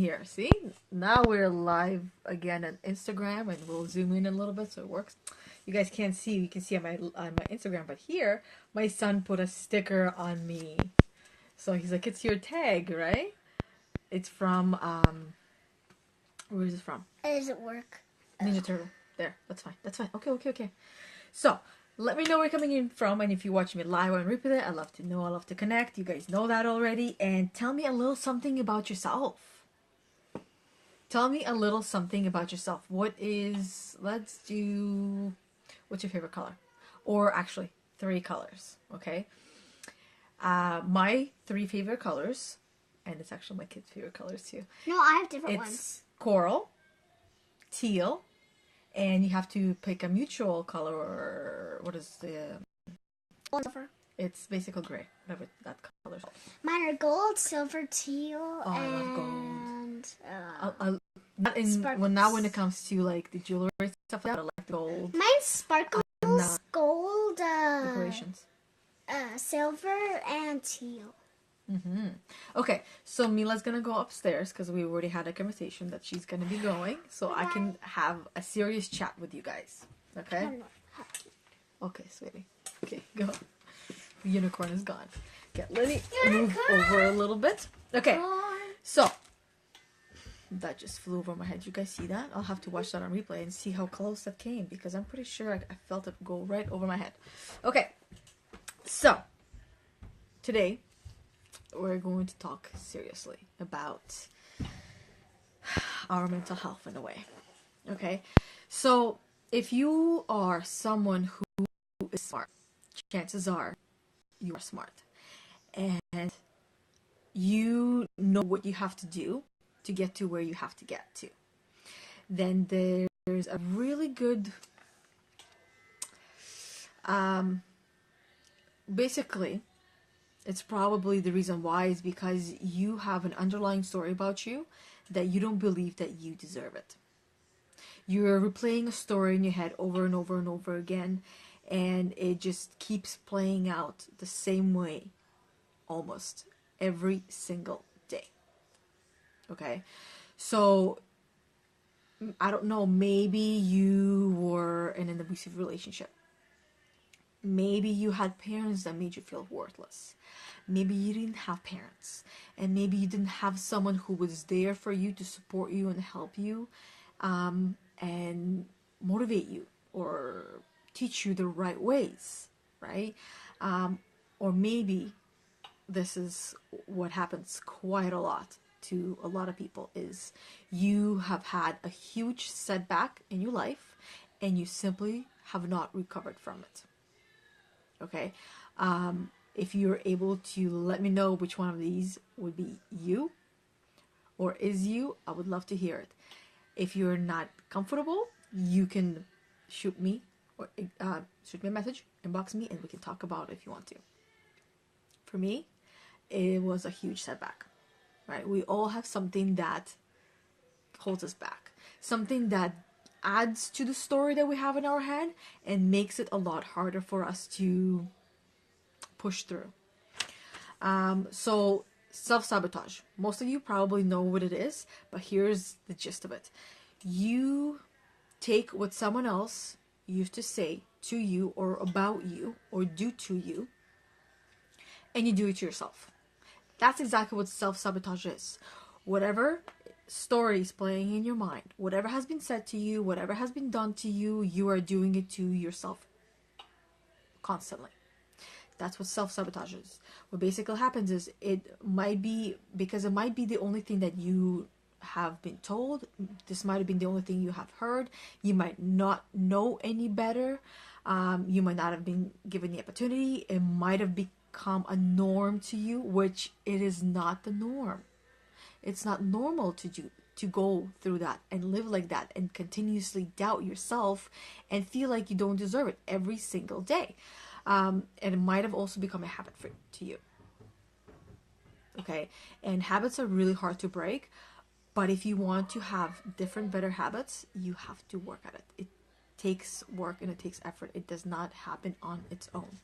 here. See? Now we're live again on Instagram, and we'll zoom in a little bit so it works. You guys can't see. You can see on my Instagram, but here my son put a sticker on me. So he's like, "It's your tag, right?" It's from where is it from? Does it work? Ninja Turtle. There. That's fine. That's fine. Okay. So let me know where you're coming in from, and if you're watching me live or on replay, I'd love to know. I love to connect. You guys know that already. And tell me a little something about yourself. Tell me a little something about yourself. Let's do, what's your favorite color? Or actually, 3 colors, okay? My 3 favorite colors, and it's actually my kids' favorite colors too. No, I have different ones. It's coral, teal, and you have to pick a mutual color, or what is the... Silver. It's basically gray, whatever that color is. Mine are gold, silver, teal, Oh, I love gold. Not now when it comes to like the jewelry stuff like that, I like the gold. Mine sparkles, gold, Decorations. Silver, and teal. Okay, so Mila's gonna go upstairs because we already had a conversation that she's gonna be going, so I can have a serious chat with you guys. Okay? Okay, sweetie. Okay, go. The unicorn is gone. Okay, let me move over a little bit. Okay, so that just flew over my head. You guys see that? I'll have to watch that on replay and see how close that came, because I'm pretty sure I felt it go right over my head. Okay, so today we're going to talk seriously about our mental health in a way. Okay, so if you are someone who is smart, chances are you are smart, and you know what you have to do to get to where you have to get to, then there's a really good basically it's probably the reason why is because you have an underlying story about you that you don't believe that you deserve it. You're replaying a story in your head over and over and over again, and it just keeps playing out the same way almost every single day. Okay, so I don't know, maybe you were in an abusive relationship. Maybe you had parents that made you feel worthless. Maybe you didn't have parents, and maybe you didn't have someone who was there for you to support you and help you and motivate you or teach you the right ways, right? Or maybe this is what happens quite a lot to a lot of people, is you have had a huge setback in your life and you simply have not recovered from it. Okay, if you're able to let me know which one of these would be you or is you, I would love to hear it. If you're not comfortable, you can shoot me or shoot me a message, inbox me, and we can talk about it if you want to. For me, it was a huge setback, right? We all have something that holds us back, something that adds to the story that we have in our head and makes it a lot harder for us to push through. So self-sabotage, most of you probably know what it is, but here's the gist of it. You take what someone else used to say to you or about you or do to you, and you do it to yourself. That's exactly what self-sabotage is. Whatever story is playing in your mind, whatever has been said to you, whatever has been done to you, you are doing it to yourself constantly. That's what self-sabotage is. What basically happens is it might be the only thing that you have been told. This might have been the only thing you have heard. You might not know any better. You might not have been given the opportunity. It might have become a norm to you, which it is not the norm. It's not normal to go through that and live like that and continuously doubt yourself and feel like you don't deserve it every single day. And it might have also become a habit to you. Okay, and habits are really hard to break, but if you want to have different, better habits, you have to work at it. It takes work and it takes effort. It does not happen on its own.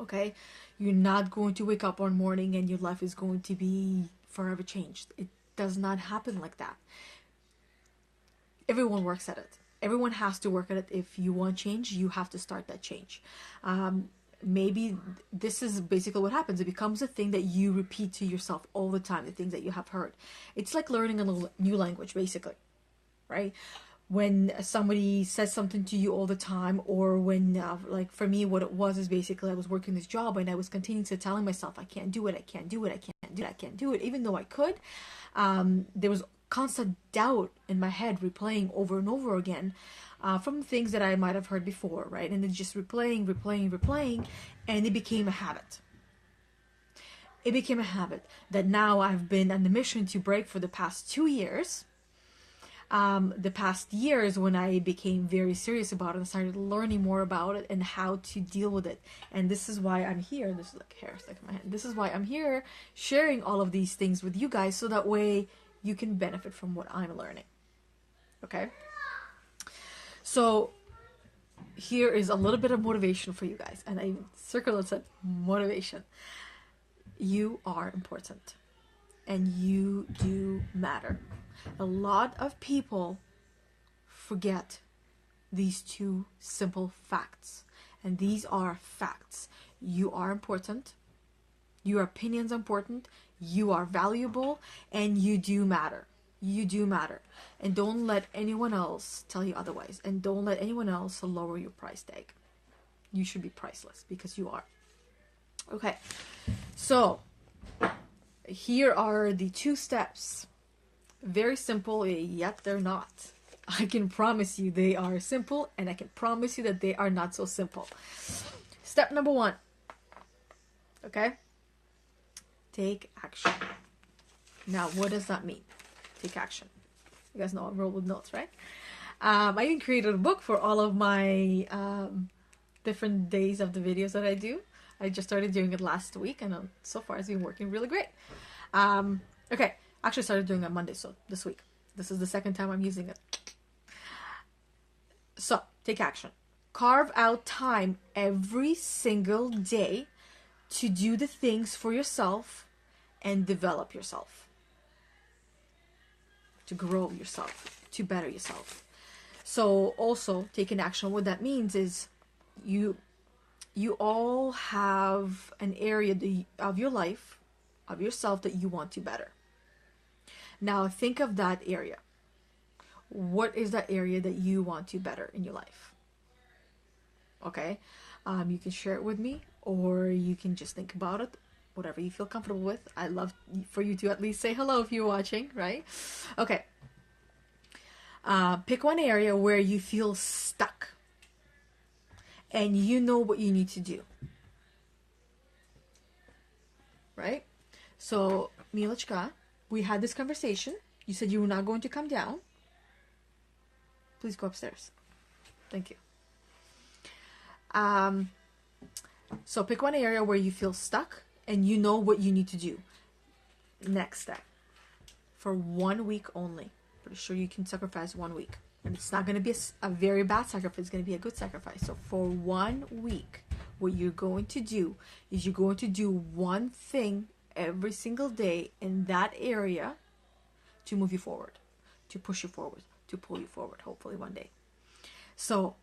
Okay, you're not going to wake up one morning and your life is going to be forever changed. It does not happen like that. Everyone works at it. Everyone has to work at it. If you want change, you have to start that change. Maybe this is basically what happens. It becomes a thing that you repeat to yourself all the time, the things that you have heard. It's like learning a new language, basically, right? When somebody says something to you all the time, or when, like for me, what it was is basically I was working this job and I was continuing to telling myself, I can't do it, I can't do it, I can't do it, I can't do it, even though I could. There was constant doubt in my head replaying over and over again from things that I might have heard before, right? And then just replaying, and it became a habit. It became a habit that now I've been on the mission to break for the past 2 years. The past years when I became very serious about it and started learning more about it and how to deal with it. And this is why I'm here. This is like hair stuck in my hand. This is why I'm here sharing all of these things with you guys, so that way you can benefit from what I'm learning. Okay? So here is a little bit of motivation for you guys. And I circled and said motivation. You are important. And you do matter. A lot of people forget these two simple facts. And these are facts. You are important. Your opinion's important. You are valuable. And you do matter. You do matter. And don't let anyone else tell you otherwise. And don't let anyone else lower your price tag. You should be priceless, because you are. Okay. So here are the 2 steps. Very simple, yet they're not. I can promise you they are simple, and I can promise you that they are not so simple. Step number 1. Okay? Take action. Now, what does that mean? Take action. You guys know I roll with notes, right? I even created a book for all of my different days of the videos that I do. I just started doing it last week, and so far it's been working really great. Okay, actually started doing it Monday, so this week. This is the second time I'm using it. So, take action. Carve out time every single day to do the things for yourself and develop yourself. To grow yourself, to better yourself. So also taking action, what that means is you all have an area of your life, of yourself, that you want to better. Now think of that area. What is that area that you want to better in your life? Okay, you can share it with me, or you can just think about it, whatever you feel comfortable with. I love for you to at least say hello if you're watching, right? Okay. Pick one area where you feel stuck and you know what you need to do. Right? So, Milechka, we had this conversation. You said you were not going to come down. Please go upstairs. Thank you. So pick one area where you feel stuck and you know what you need to do. Next step. For 1 week only. Pretty sure you can sacrifice 1 week. And it's not going to be a very bad sacrifice. It's going to be a good sacrifice. So for 1 week, what you're going to do is you're going to do one thing every single day in that area to move you forward, to push you forward, to pull you forward, hopefully one day. So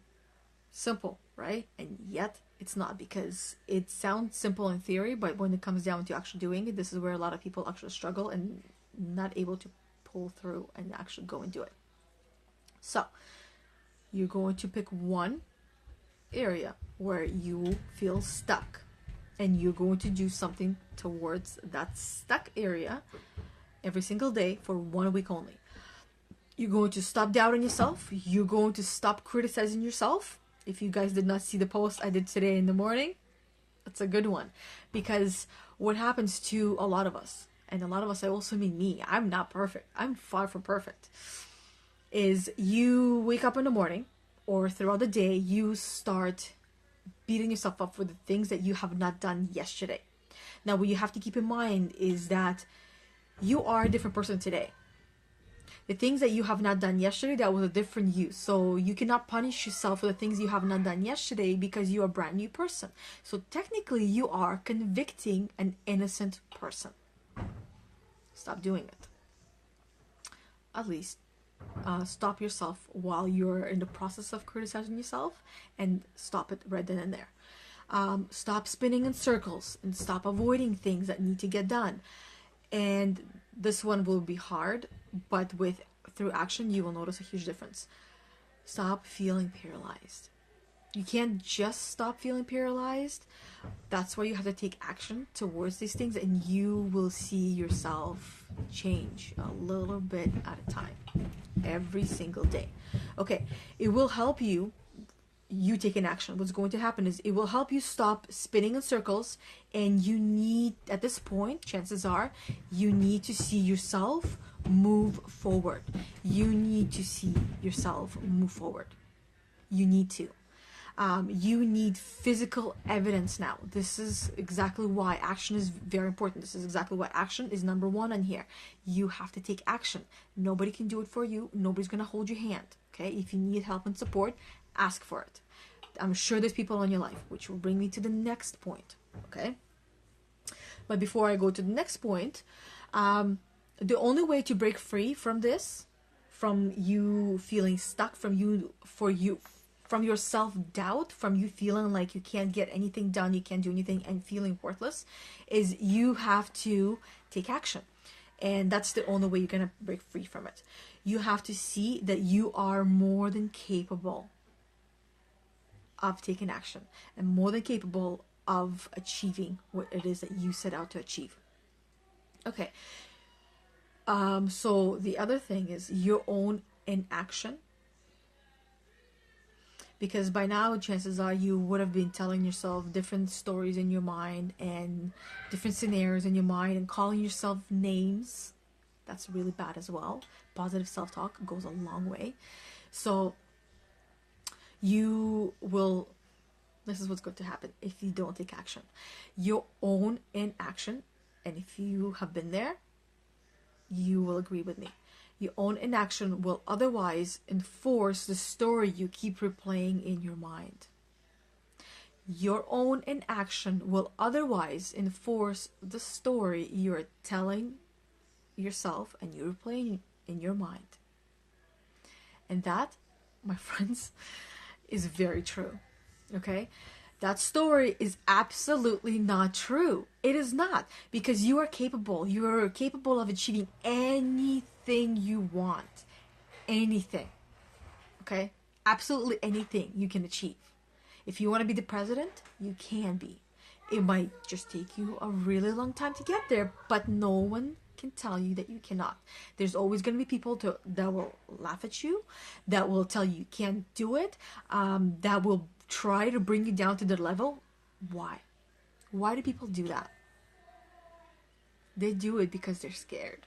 simple, right? And yet it's not, because it sounds simple in theory, but when it comes down to actually doing it, this is where a lot of people actually struggle and not able to pull through and actually go and do it. So you're going to pick one area where you feel stuck, and you're going to do something towards that stuck area every single day for 1 week only. You're going to stop doubting yourself. You're going to stop criticizing yourself. If you guys did not see the post I did today in the morning, that's a good one. Because what happens to a lot of us, and a lot of us, I also mean me, I'm not perfect. I'm far from perfect. Is you wake up in the morning or throughout the day, you start beating yourself up for the things that you have not done yesterday. Now, what you have to keep in mind is that you are a different person today. The things that you have not done yesterday, that was a different you. So you cannot punish yourself for the things you have not done yesterday, because you are a brand new person. So technically you are convicting an innocent person. Stop doing it. at least stop yourself while you're in the process of criticizing yourself, and stop it right then and there. Stop spinning in circles and stop avoiding things that need to get done. And this one will be hard, but through action you will notice a huge difference. Stop feeling paralyzed. You can't just stop feeling paralyzed. That's why you have to take action towards these things, and you will see yourself change a little bit at a time every single day. Okay, it will help you take an action. What's going to happen is it will help you stop spinning in circles, and you need, at this point, chances are, you need to see yourself move forward. You need to see yourself move forward. You need to. You need physical evidence now. This is exactly why action is very important. This is exactly why action is number one on here. You have to take action. Nobody can do it for you. Nobody's going to hold your hand. Okay? If you need help and support, ask for it. I'm sure there's people in your life, which will bring me to the next point. Okay? But before I go to the next point, the only way to break free from this, from you feeling stuck, from your self-doubt, from you feeling like you can't get anything done, you can't do anything, and feeling worthless, is you have to take action. And that's the only way you're going to break free from it. You have to see that you are more than capable of taking action and more than capable of achieving what it is that you set out to achieve. Okay. So the other thing is your own inaction. Because by now, chances are you would have been telling yourself different stories in your mind and different scenarios in your mind and calling yourself names. That's really bad as well. Positive self-talk goes a long way. So you will, this is what's going to happen if you don't take action. Your own inaction, and if you have been there, you will agree with me. Your own inaction will otherwise enforce the story you keep replaying in your mind. Your own inaction will otherwise enforce the story you're telling yourself and you're replaying in your mind. And that, my friends, is very true. Okay? That story is absolutely not true. It is not, because you are capable. You are capable of achieving anything you want. Anything. Okay? Absolutely anything you can achieve. If you want to be the president, you can be. It might just take you a really long time to get there, but no one can tell you that you cannot. There's always going to be people that will laugh at you, that will tell you can't do it, that will try to bring you down to their level. Why? Why do people do that? They do it because they're scared.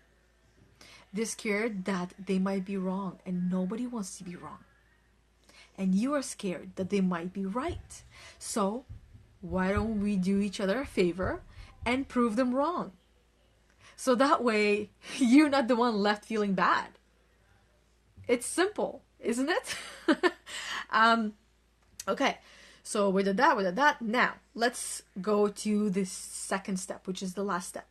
They're scared that they might be wrong, and nobody wants to be wrong. And you are scared that they might be right. So why don't we do each other a favor and prove them wrong? So that way you're not the one left feeling bad. It's simple, isn't it? Okay, so we did that. Now, let's go to the second step, which is the last step.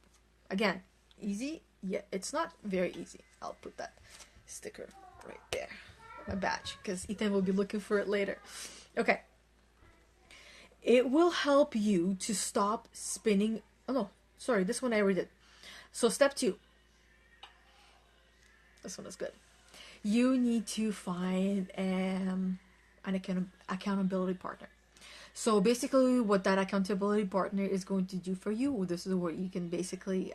Again, easy? Yeah, it's not very easy. I'll put that sticker right there, my badge, because Ethan will be looking for it later. Okay. It will help you to stop spinning. Oh, no, sorry, this one I already did. So step 2. This one is good. You need to find an accountability partner. So basically what that accountability partner is going to do for you, this is where you can basically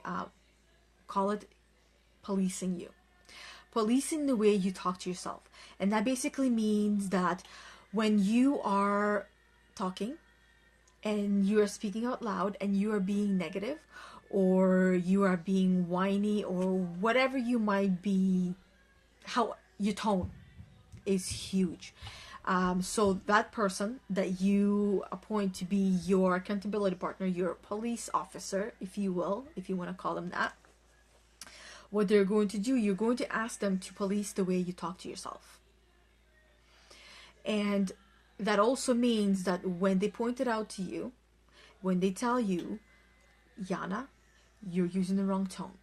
call it policing you. Policing the way you talk to yourself. And that basically means that when you are talking and you are speaking out loud and you are being negative, or you are being whiny, or whatever you might be, how your tone is huge. So that person that you appoint to be your accountability partner, your police officer, if you will, if you want to call them that, what they're going to do, you're going to ask them to police the way you talk to yourself. And that also means that when they point it out to you, when they tell you, Yana, you're using the wrong tone,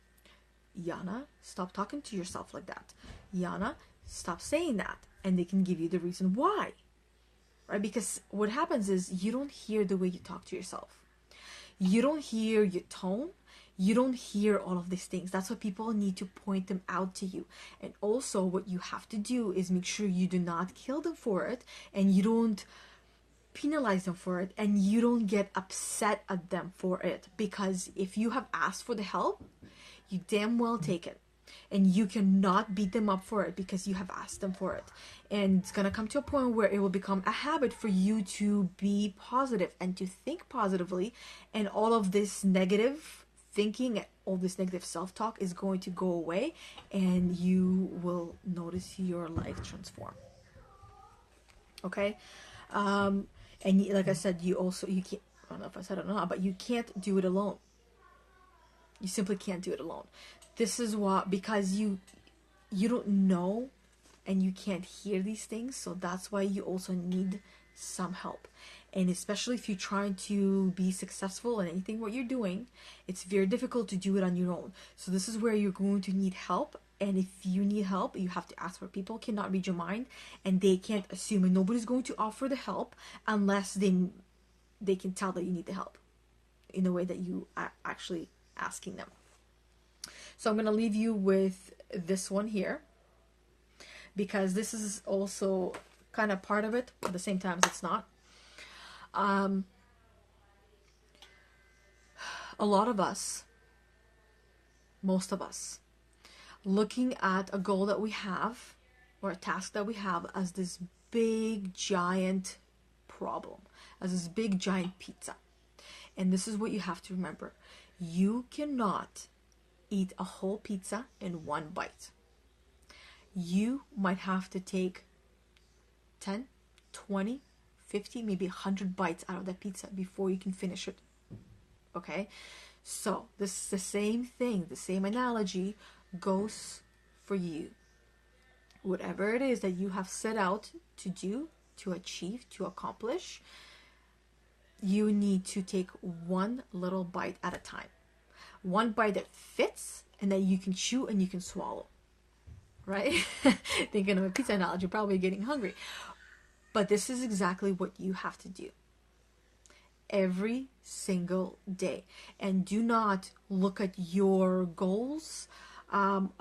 Yana, stop talking to yourself like that. Yana, stop saying that. And they can give you the reason why. Right? Because what happens is you don't hear the way you talk to yourself. You don't hear your tone. You don't hear all of these things. That's why people need to point them out to you. And also what you have to do is make sure you do not kill them for it, and you don't penalize them for it, and you don't get upset at them for it. Because if you have asked for the help, you damn well take it. And you cannot beat them up for it because you have asked them for it. And it's going to come to a point where it will become a habit for you to be positive and to think positively. And all of this negative thinking, all this negative self-talk is going to go away. And you will notice your life transform. Okay? And like I said, you can't, I don't know if I said it or not, but you can't do it alone. You simply can't do it alone. This is what, because you don't know and you can't hear these things, so that's why you also need some help. And especially if you're trying to be successful in anything what you're doing, it's very difficult to do it on your own. So this is where you're going to need help. And if you need help, you have to ask for. People cannot read your mind, and they can't assume, and nobody's going to offer the help unless they can tell that you need the help in a way that you are actually asking them. So I'm going to leave you with this one here, because this is also kind of part of it, but at the same time it's not. A lot of us, most of us, looking at a goal that we have or a task that we have as this big giant problem, as this big giant pizza. And this is what you have to remember. You cannot eat a whole pizza in one bite. You might have to take 10, 20, 50, maybe 100 bites out of that pizza before you can finish it. Okay? So this is the same thing, the same analogy goes for you. Whatever it is that you have set out to do, to achieve, to accomplish, you need to take one little bite at a time. One bite that fits and that you can chew and you can swallow. Right? Thinking of a pizza analogy, you're probably getting hungry. But this is exactly what you have to do every single day. And do not look at your goals of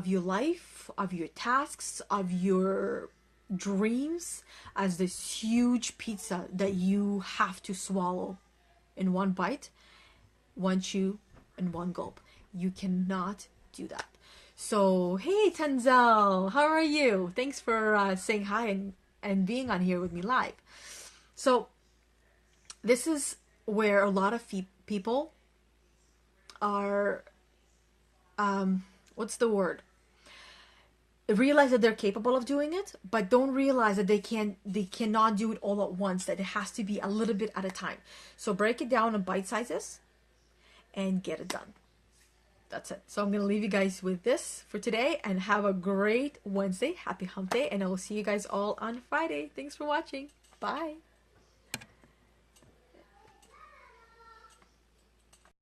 your life, of your tasks, of your dreams as this huge pizza that you have to swallow in one bite, one chew, and one gulp. You cannot do that. So, hey Tenzel, how are you? Thanks for saying hi and being on here with me live. So, this is where a lot of people are, what's the word? Realize that they're capable of doing it, but don't realize that they cannot do it all at once, that it has to be a little bit at a time. So break it down in bite sizes and get it done. That's it. So I'm going to leave you guys with this for today, and have a great Wednesday. Happy hump day, and I will see you guys all on Friday. Thanks for watching. Bye.